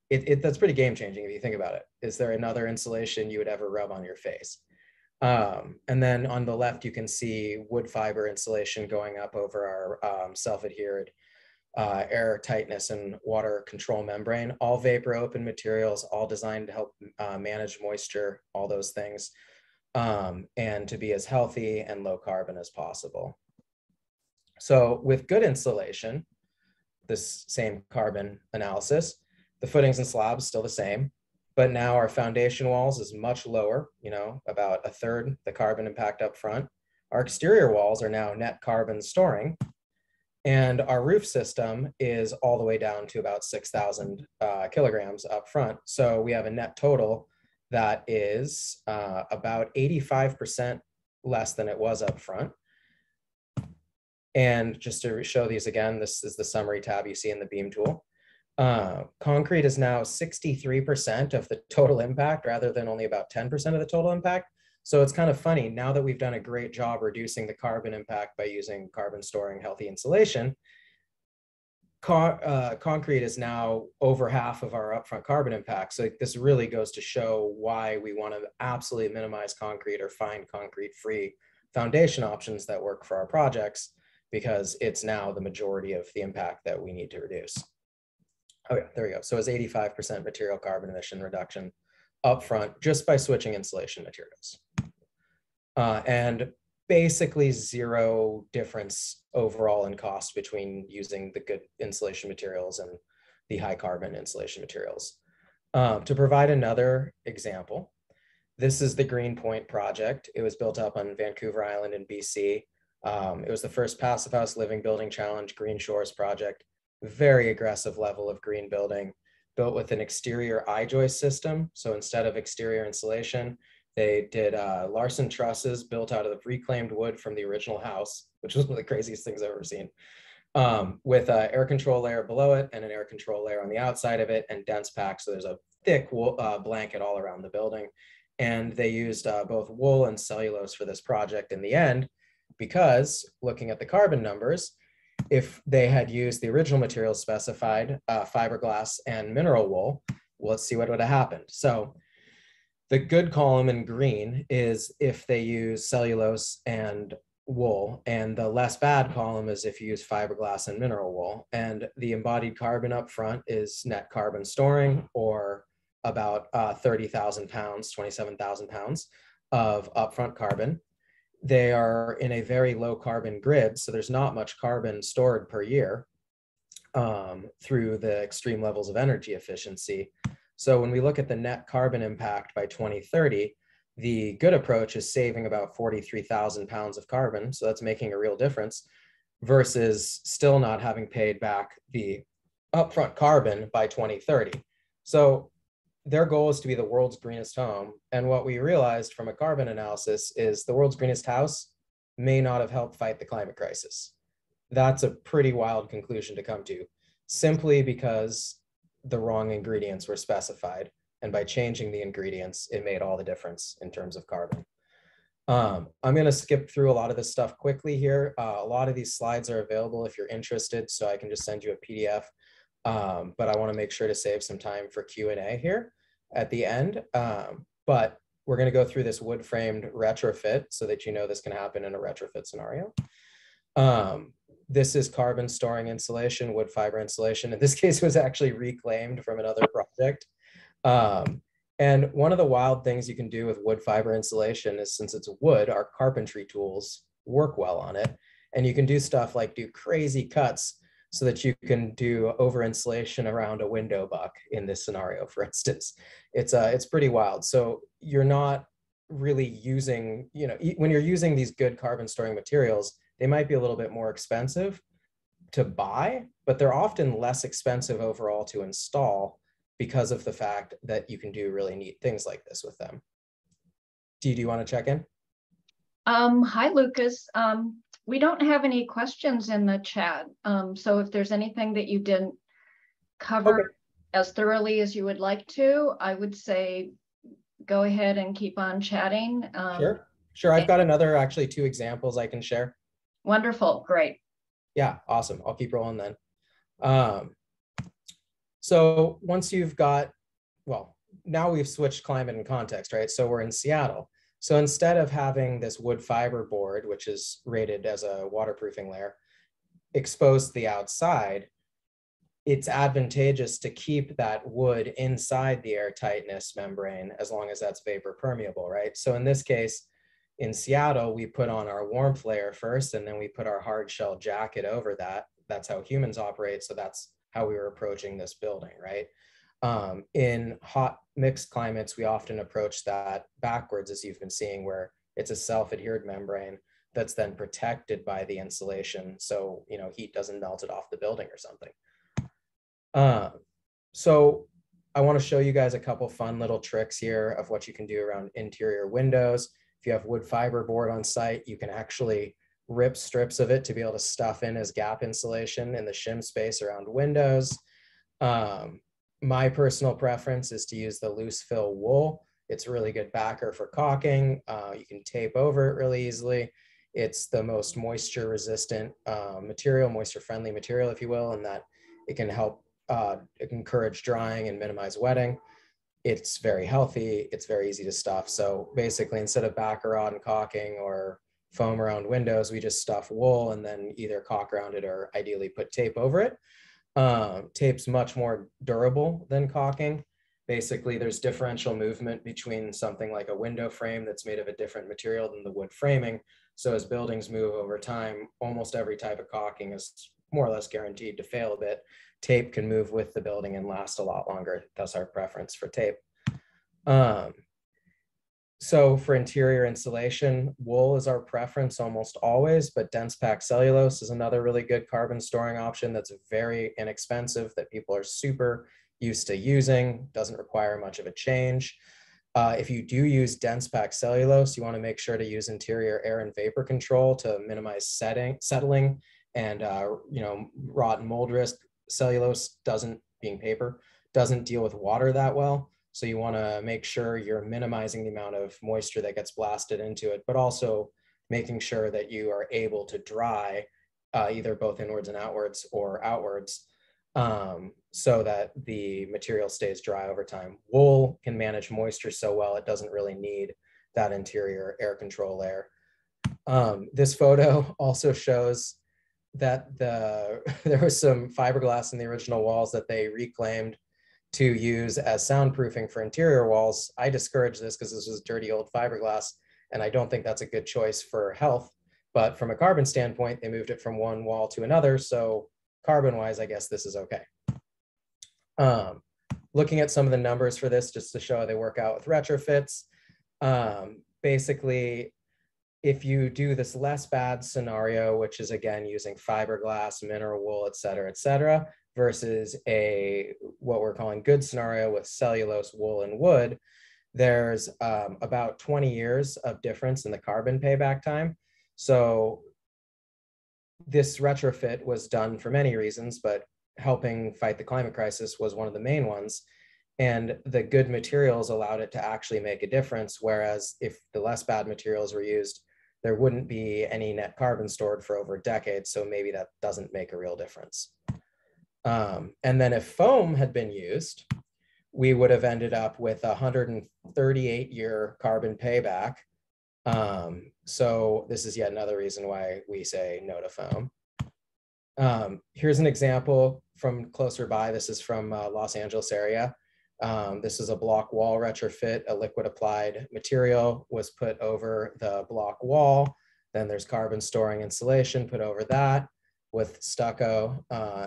that's pretty game changing if you think about it. Is there another insulation you would ever rub on your face? And then on the left, you can see wood fiber insulation going up over our self-adhered air tightness and water control membrane, all vapor open materials, all designed to help manage moisture, all those things, and to be as healthy and low carbon as possible. So with good insulation, this same carbon analysis, the footings and slabs still the same, but now our foundation walls is much lower, about a third the carbon impact up front. Our exterior walls are now net carbon storing, and our roof system is all the way down to about 6,000 kilograms up front. So we have a net total that is about 85% less than it was up front. And just to show these again, this is the summary tab you see in the BEAM tool. Concrete is now 63% of the total impact rather than only about 10% of the total impact. So it's kind of funny, now that we've done a great job reducing the carbon impact by using carbon storing healthy insulation, concrete is now over half of our upfront carbon impact. So this really goes to show why we want to absolutely minimize concrete or find concrete-free foundation options that work for our projects, because it's now the majority of the impact that we need to reduce. Oh yeah, there we go. So it's 85% material carbon emission reduction upfront just by switching insulation materials. And basically zero difference overall in cost between using the good insulation materials and the high carbon insulation materials. To provide another example, this is the Green Point project. It was built up on Vancouver Island in BC. It was the first Passive House Living Building Challenge Green Shores project. Very aggressive level of green building, built with an exterior I-joist system. So instead of exterior insulation, they did Larson trusses built out of reclaimed wood from the original house, which was one of the craziest things I've ever seen, with an air control layer below it and an air control layer on the outside of it, and dense pack. So there's a thick blanket all around the building. And they used both wool and cellulose for this project in the end, because looking at the carbon numbers, if they had used the original materials specified, fiberglass and mineral wool, well, let's see what would have happened. So the good column in green is if they use cellulose and wool, and the less bad column is if you use fiberglass and mineral wool. And the embodied carbon up front is net carbon storing, or about 30,000 pounds, 27,000 pounds of upfront carbon. They are in a very low carbon grid, so there's not much carbon stored per year through the extreme levels of energy efficiency. So when we look at the net carbon impact by 2030, the good approach is saving about 43,000 pounds of carbon. So that's making a real difference, versus still not having paid back the upfront carbon by 2030. So their goal is to be the world's greenest home. And what we realized from a carbon analysis is the world's greenest house may not have helped fight the climate crisis. That's a pretty wild conclusion to come to, simply because the wrong ingredients were specified. And by changing the ingredients, it made all the difference in terms of carbon. I'm going to skip through a lot of this stuff quickly here. A lot of these slides are available if you're interested, so I can just send you a PDF. But I want to make sure to save some time for Q&A here at the end. But we're going to go through this wood framed retrofit so that you know this can happen in a retrofit scenario. This is carbon storing insulation, wood fiber insulation. In this case, it was actually reclaimed from another project. And one of the wild things you can do with wood fiber insulation is, since it's wood, our carpentry tools work well on it. And you can do stuff like do crazy cuts so that you can do over insulation around a window buck in this scenario, for instance. It's pretty wild. So you're not really using, when you're using these good carbon storing materials, they might be a little bit more expensive to buy, but they're often less expensive overall to install, because of the fact that you can do really neat things like this with them. Do you want to check in? Hi, Lucas. We don't have any questions in the chat. So if there's anything that you didn't cover as thoroughly as you would like to, I would say go ahead and keep on chatting. Sure. I've got actually 2 examples I can share. Wonderful. Great. Yeah, awesome. I'll keep rolling then. So once you've got, well, now we've switched climate and context, right? So we're in Seattle. So instead of having this wood fiber board, which is rated as a waterproofing layer, exposed to the outside, it's advantageous to keep that wood inside the airtightness membrane as long as that's vapor permeable, right? So in this case, in Seattle, we put on our warmth layer first, and then we put our hard shell jacket over that. That's how humans operate. So that's how we were approaching this building, right? In hot mixed climates, we often approach that backwards, as you've been seeing, where it's a self-adhered membrane that's then protected by the insulation, so heat doesn't melt it off the building or something. So I want to show you guys a couple fun little tricks here of what you can do around interior windows. If you have wood fiber board on site, you can actually rip strips of it to be able to stuff in as gap insulation in the shim space around windows. My personal preference is to use the loose fill wool. It's a really good backer for caulking. You can tape over it really easily. It's the most moisture resistant material, moisture friendly material, if you will, in that it can help encourage drying and minimize wetting. It's very healthy. It's very easy to stuff. So basically, instead of backer rod and caulking or foam around windows, we just stuff wool and then either caulk around it or ideally put tape over it. Tape's much more durable than caulking. Basically, there's differential movement between something like a window frame that's made of a different material than the wood framing. So as buildings move over time, almost every type of caulking is more or less guaranteed to fail a bit. Tape can move with the building and last a lot longer. That's our preference for tape. So for interior insulation, wool is our preference almost always, but dense packed cellulose is another really good carbon storing option that's very inexpensive that people are super used to using, doesn't require much of a change. If you do use dense packed cellulose, you want to make sure to use interior air and vapor control to minimize settling and rot and mold risk. Cellulose being paper, doesn't deal with water that well. So you want to make sure you're minimizing the amount of moisture that gets blasted into it, but also making sure that you are able to dry either both inwards and outwards or outwards so that the material stays dry over time. Wool can manage moisture so well, it doesn't really need that interior air control layer. This photo also shows that there was some fiberglass in the original walls that they reclaimed to use as soundproofing for interior walls. I discourage this because this was dirty old fiberglass, and I don't think that's a good choice for health. But from a carbon standpoint, they moved it from one wall to another. So carbon-wise, I guess this is okay. Looking at some of the numbers for this, just to show how they work out with retrofits. Basically, if you do this less bad scenario, which is again using fiberglass, mineral wool, et cetera, versus what we're calling good scenario with cellulose, wool, and wood, there's about 20 years of difference in the carbon payback time. So this retrofit was done for many reasons, but helping fight the climate crisis was one of the main ones. And the good materials allowed it to actually make a difference. Whereas if the less bad materials were used, there wouldn't be any net carbon stored for over a decade. So maybe that doesn't make a real difference. And then if foam had been used, we would have ended up with a 138-year carbon payback. So this is yet another reason why we say no to foam. Here's an example from closer by. This is from Los Angeles area. This is a block wall retrofit. A liquid applied material was put over the block wall. Then there's carbon storing insulation put over that with stucco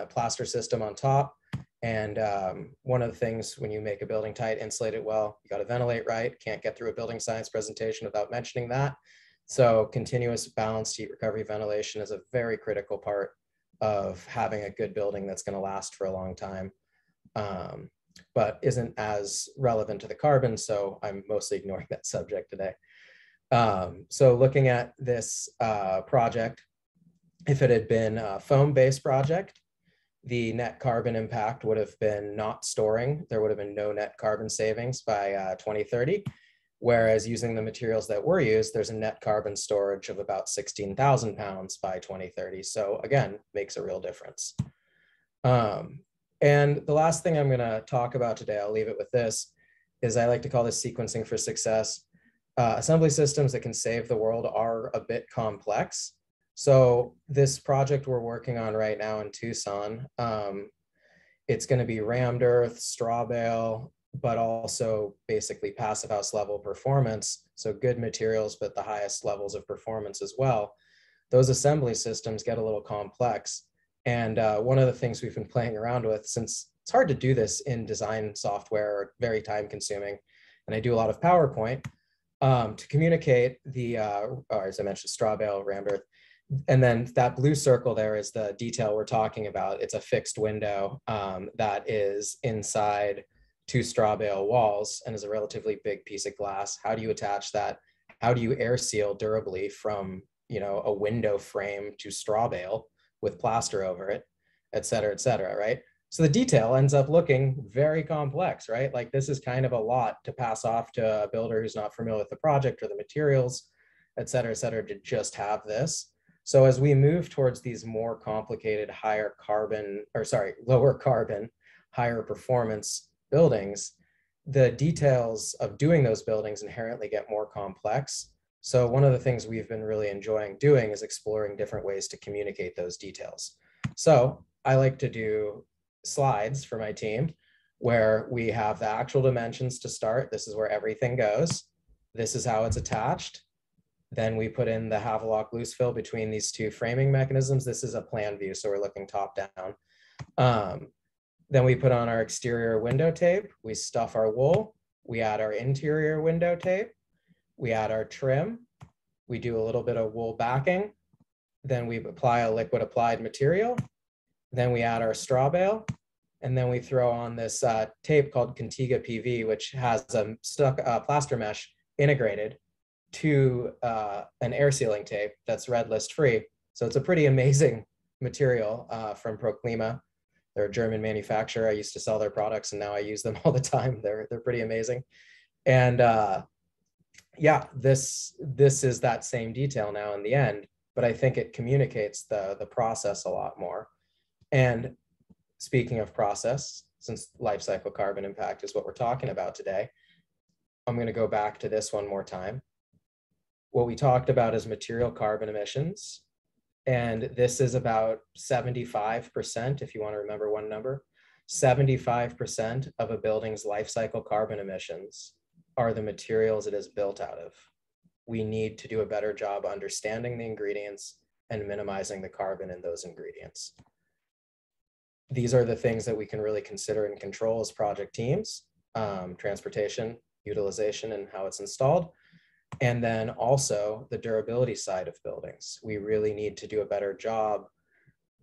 plaster system on top. And one of the things when you make a building tight, insulate it well, you got to ventilate right. Can't get through a building science presentation without mentioning that. So continuous balanced heat recovery ventilation is a very critical part of having a good building that's going to last for a long time, but isn't as relevant to the carbon. So I'm mostly ignoring that subject today. So looking at this project, if it had been a foam-based project, the net carbon impact would have been not storing. There would have been no net carbon savings by 2030. Whereas using the materials that were used, there's a net carbon storage of about 16,000 pounds by 2030. So again, makes a real difference. And the last thing I'm gonna talk about today, I'll leave it with this, is I like to call this sequencing for success. Assembly systems that can save the world are a bit complex. So this project we're working on right now in Tucson, it's gonna be rammed earth, straw bale, but also basically passive house level performance. So good materials, but the highest levels of performance as well. Those assembly systems get a little complex. And one of the things we've been playing around with, since it's hard to do this in design software, very time consuming, and I do a lot of PowerPoint, to communicate the, as I mentioned, straw bale, rammed earth. And then that blue circle there is the detail we're talking about. It's a fixed window that is inside two straw bale walls and is a relatively big piece of glass. How do you attach that? How do you air seal durably from, a window frame to straw bale with plaster over it, et cetera, right? So the detail ends up looking very complex, right? Like this is kind of a lot to pass off to a builder who's not familiar with the project or the materials, et cetera, to just have this. So as we move towards these more complicated, lower carbon, higher performance buildings, the details of doing those buildings inherently get more complex. So one of the things we've been really enjoying doing is exploring different ways to communicate those details. So I like to do slides for my team where we have the actual dimensions to start. This is where everything goes. This is how it's attached. Then we put in the Havelock loose fill between these two framing mechanisms. This is a plan view, so we're looking top down. Then we put on our exterior window tape. We stuff our wool. We add our interior window tape. We add our trim. We do a little bit of wool backing. Then we apply a liquid applied material. Then we add our straw bale. And then we throw on this tape called Contiga PV, which has a stuck plaster mesh integrated to an air sealing tape that's red list free. So it's a pretty amazing material from Proclima. They're a German manufacturer. I used to sell their products and now I use them all the time. They're pretty amazing. And yeah, this is that same detail now in the end, but I think it communicates the process a lot more. And speaking of process, since life cycle carbon impact is what we're talking about today, I'm going to go back to this one more time. What we talked about is material carbon emissions. And this is about 75%, if you want to remember one number, 75% of a building's life cycle carbon emissions are the materials it is built out of. We need to do a better job understanding the ingredients and minimizing the carbon in those ingredients. These are the things that we can really consider and control as project teams, transportation, utilization, and how it's installed. And then also the durability side of buildings. We really need to do a better job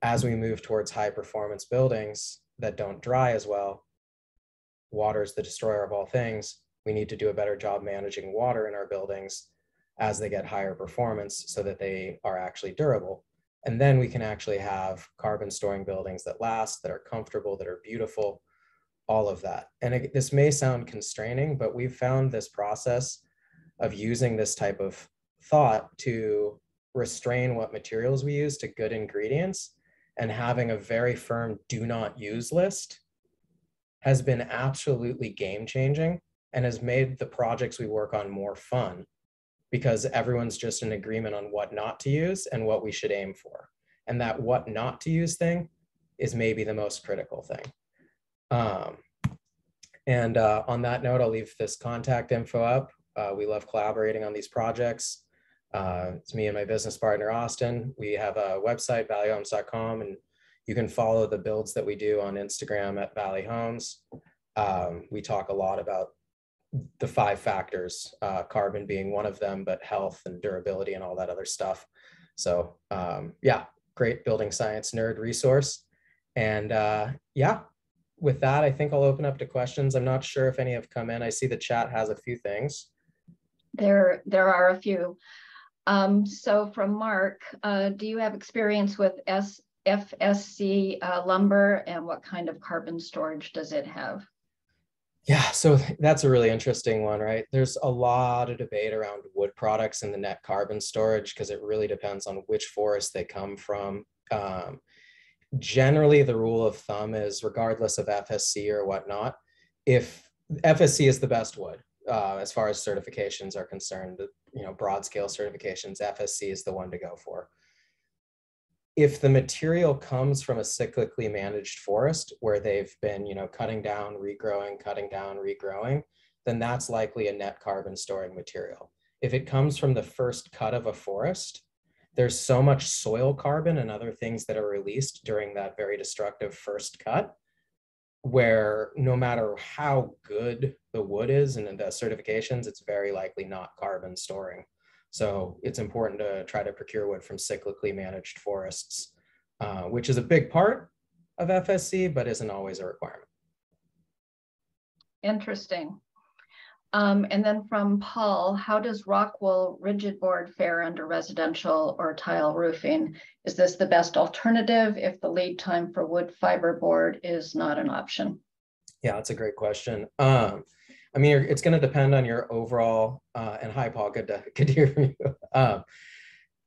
as we move towards high performance buildings that don't dry as well. Water is the destroyer of all things. We need to do a better job managing water in our buildings as they get higher performance so that they are actually durable. And then we can actually have carbon storing buildings that last, that are comfortable, that are beautiful, all of that. And this may sound constraining, but we've found this process of using this type of thought to restrain what materials we use to good ingredients and having a very firm do not use list has been absolutely game changing and has made the projects we work on more fun because everyone's just in agreement on what not to use and what we should aim for. And that what not to use thing is maybe the most critical thing. On that note, I'll leave this contact info up. We love collaborating on these projects. It's me and my business partner, Austin. We have a website, valleyhomes.com, and you can follow the builds that we do on Instagram at Valley Homes. We talk a lot about the 5 factors, carbon being one of them, but health and durability and all that other stuff. So yeah, great building science nerd resource. And yeah, with that, I think I'll open up to questions. I'm not sure if any have come in. I see the chat has a few things. There are a few. So from Mark, do you have experience with FSC lumber and what kind of carbon storage does it have? Yeah, so that's a really interesting one, right? There's a lot of debate around wood products and the net carbon storage because it really depends on which forest they come from. Generally, the rule of thumb is regardless of FSC or whatnot, if FSC is the best wood as far as certifications are concerned, broad scale certifications, FSC is the one to go for. If the material comes from a cyclically managed forest where they've been, cutting down, regrowing, then that's likely a net carbon storing material. If it comes from the first cut of a forest, there's so much soil carbon and other things that are released during that very destructive first cut, where no matter how good the wood is and the certifications, it's very likely not carbon storing. So it's important to try to procure wood from cyclically managed forests, which is a big part of FSC, but isn't always a requirement. Interesting. And then from Paul, how does rock wool rigid board fare under residential or tile roofing? Is this the best alternative if the lead time for wood fiber board is not an option? Yeah, that's a great question. I mean, it's going to depend on your overall, and hi, Paul, good to hear from you.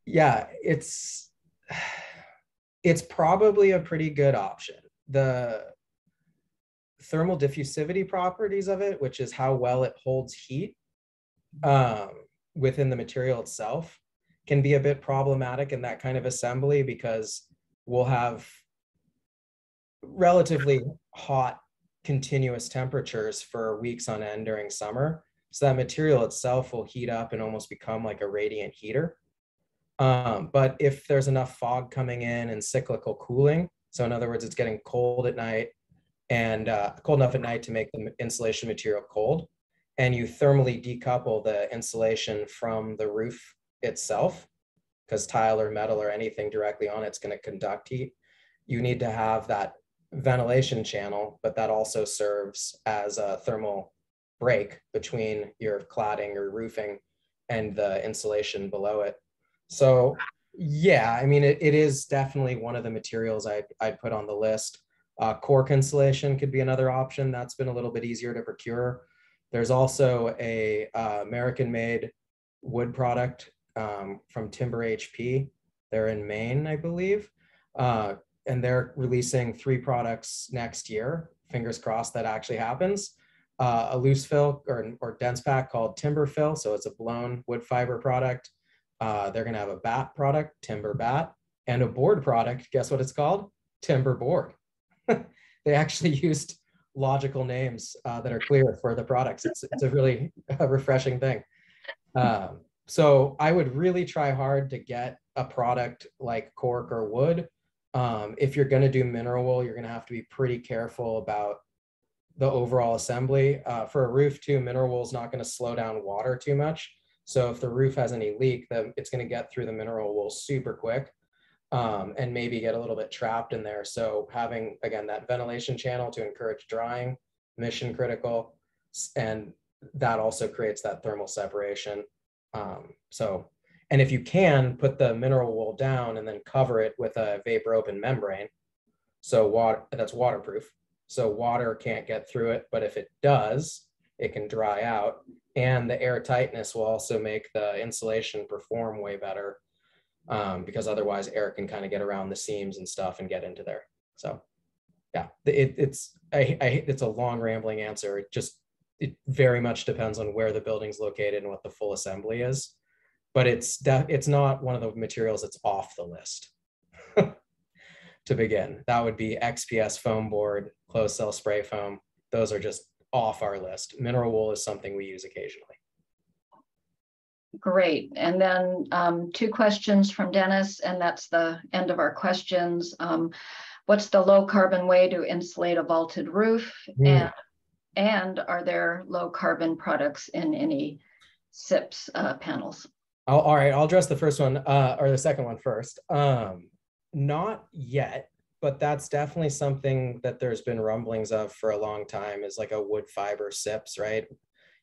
Yeah, it's probably a pretty good option. The thermal diffusivity properties of it, which is how well it holds heat within the material itself, can be a bit problematic in that kind of assembly because we'll have relatively hot continuous temperatures for weeks on end during summer. So that material itself will heat up and almost become like a radiant heater. But if there's enough fog coming in and cyclical cooling, so in other words, it's getting cold at night and cold enough at night to make the insulation material cold, and you thermally decouple the insulation from the roof itself, because tile or metal or anything directly on it's going to conduct heat, you need to have that ventilation channel, but that also serves as a thermal break between your cladding or roofing and the insulation below it. So yeah, I mean, it is definitely one of the materials I'd put on the list. Cork insulation could be another option. That's been a little bit easier to procure. There's also a American-made wood product from Timber HP. They're in Maine, I believe. And they're releasing 3 products next year. Fingers crossed that actually happens. A loose fill or dense pack called Timber Fill. So it's a blown wood fiber product. They're going to have a bat product, Timber Bat, and a board product. Guess what it's called? Timber Board. They actually used logical names that are clear for the products. It's a really refreshing thing. So I would really try hard to get a product like cork or wood. If you're going to do mineral wool, you're going to have to be pretty careful about the overall assembly. For a roof too, mineral wool is not going to slow down water too much. So if the roof has any leak, then it's going to get through the mineral wool super quick. And maybe get a little bit trapped in there. So having, again, that ventilation channel to encourage drying, mission critical, and that also creates that thermal separation. And if you can, put the mineral wool down and then cover it with a vapor open membrane. So that's waterproof. So water can't get through it, but if it does, it can dry out. And the air tightness will also make the insulation perform way better. Because otherwise air can kind of get around the seams and stuff and get into there. So yeah, it's a long rambling answer. It very much depends on where the building's located and what the full assembly is, but it's not one of the materials that's off the list. To begin, that would be XPS foam board, closed cell spray foam. Those are just off our list. Mineral wool is something we use occasionally. Great. And then 2 questions from Dennis, and that's the end of our questions. What's the low carbon way to insulate a vaulted roof? And are there low carbon products in any SIPS panels? All right, I'll address the first one or the second one first. Not yet, but that's definitely something that there's been rumblings of for a long time, is like a wood fiber SIPS, right?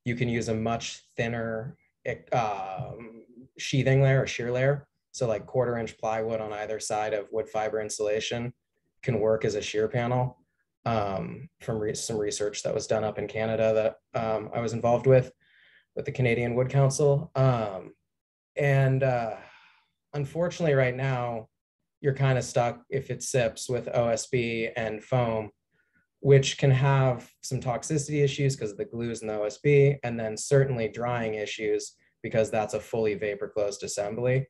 You can use a much thinner sheathing layer or shear layer. So like 1/4 inch plywood on either side of wood fiber insulation can work as a shear panel. From some research that was done up in Canada that I was involved with the Canadian Wood Council. Unfortunately right now, you're kind of stuck if it SIPs with OSB and foam, which can have some toxicity issues because of the glues in the OSB, and then certainly drying issues because that's a fully vapor closed assembly.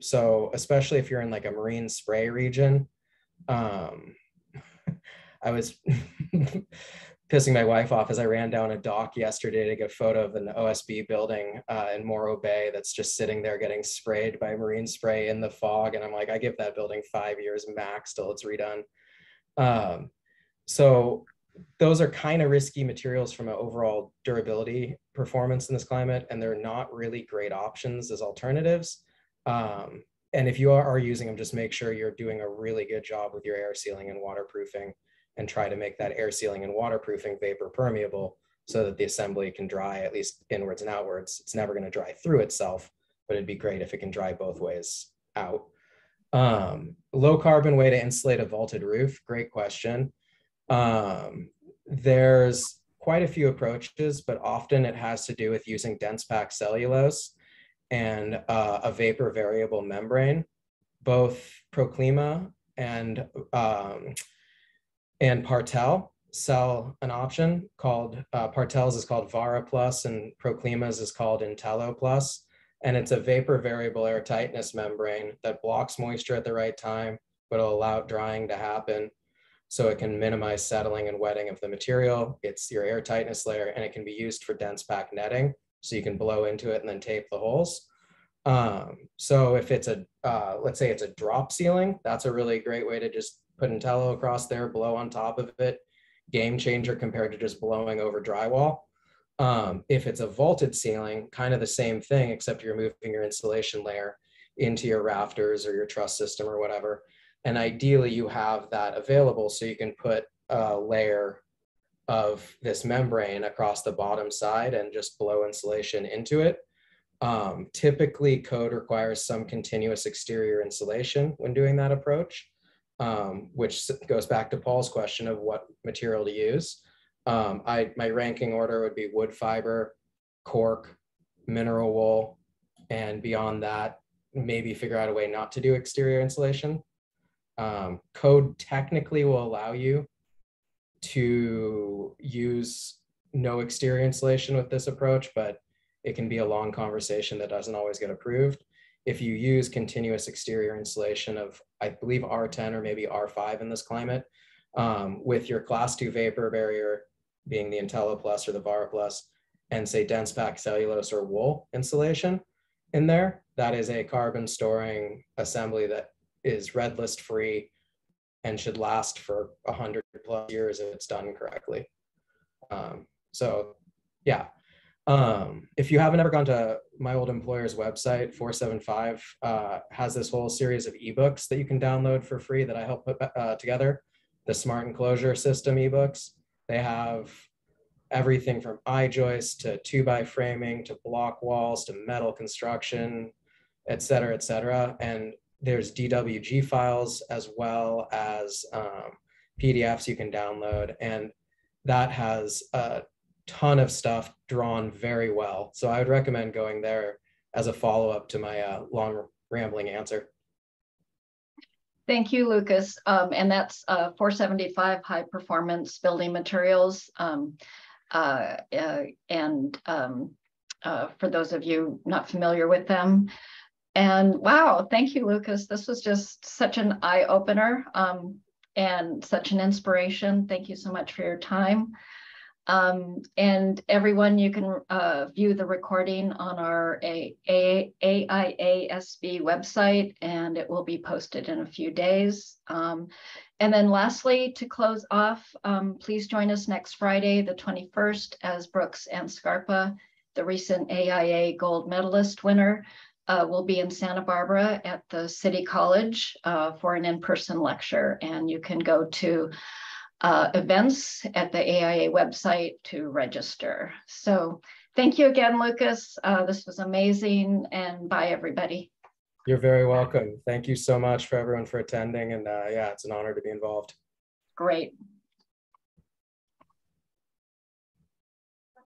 So especially if you're in like a marine spray region, I was pissing my wife off as I ran down a dock yesterday to get a photo of an OSB building in Morro Bay that's just sitting there getting sprayed by marine spray in the fog. And I'm like, I give that building 5 years max till it's redone. So those are kind of risky materials from an overall durability performance in this climate, and they're not really great options as alternatives. And if you are using them, just make sure you're doing a really good job with your air sealing and waterproofing, and try to make that air sealing and waterproofing vapor permeable so that the assembly can dry at least inwards and outwards. It's never going to dry through itself, but it'd be great if it can dry both ways out. Low carbon way to insulate a vaulted roof, great question. There's quite a few approaches, but often it has to do with using dense pack cellulose and a vapor variable membrane. Both Proclima and Partel sell an option called, Partel's is called Vara Plus and Proclima's is called Intello Plus. And it's a vapor variable air tightness membrane that blocks moisture at the right time, but will allow drying to happen. So it can minimize settling and wetting of the material. It's your air tightness layer, and it can be used for dense pack netting. So you can blow into it and then tape the holes. So if it's a, let's say it's a drop ceiling, that's a really great way to just put Intello across there, blow on top of it. Game changer compared to just blowing over drywall. If it's a vaulted ceiling, kind of the same thing, except you're moving your insulation layer into your rafters or your truss system or whatever. And ideally you have that available so you can put a layer of this membrane across the bottom side and just blow insulation into it. Typically code requires some continuous exterior insulation when doing that approach, which goes back to Paul's question of what material to use. My ranking order would be wood fiber, cork, mineral wool, and beyond that, maybe figure out a way not to do exterior insulation. Code technically will allow you to use no exterior insulation with this approach, but it can be a long conversation that doesn't always get approved. If you use continuous exterior insulation of, I believe, R10 or maybe R5 in this climate, with your class 2 vapor barrier being the Intello Plus or the Vara Plus, and say dense pack cellulose or wool insulation in there, that is a carbon storing assembly that is red list free and should last for 100+ years if it's done correctly. So yeah, if you haven't ever gone to my old employer's website, 475 has this whole series of ebooks that you can download for free that I helped put together, the Smart Enclosure System ebooks. They have everything from I-joist to 2x framing to block walls to metal construction, et cetera, et cetera. And there's DWG files as well as PDFs you can download. And that has a ton of stuff drawn very well. So I would recommend going there as a follow-up to my long rambling answer. Thank you, Lucas. And that's 475 High Performance Building Materials. For those of you not familiar with them. And wow, thank you, Lucas. This was just such an eye-opener and such an inspiration. Thank you so much for your time. And everyone, you can view the recording on our AIASB website, and it will be posted in a few days. And then lastly, to close off, please join us next Friday, the 21st, as Brooks and Scarpa, the recent AIA Gold Medalist winner, will be in Santa Barbara at the City College for an in-person lecture. And you can go to events at the AIA website to register. So thank you again, Lucas. This was amazing, and bye, everybody. You're very welcome. Thank you so much for everyone for attending. And yeah, it's an honor to be involved. Great.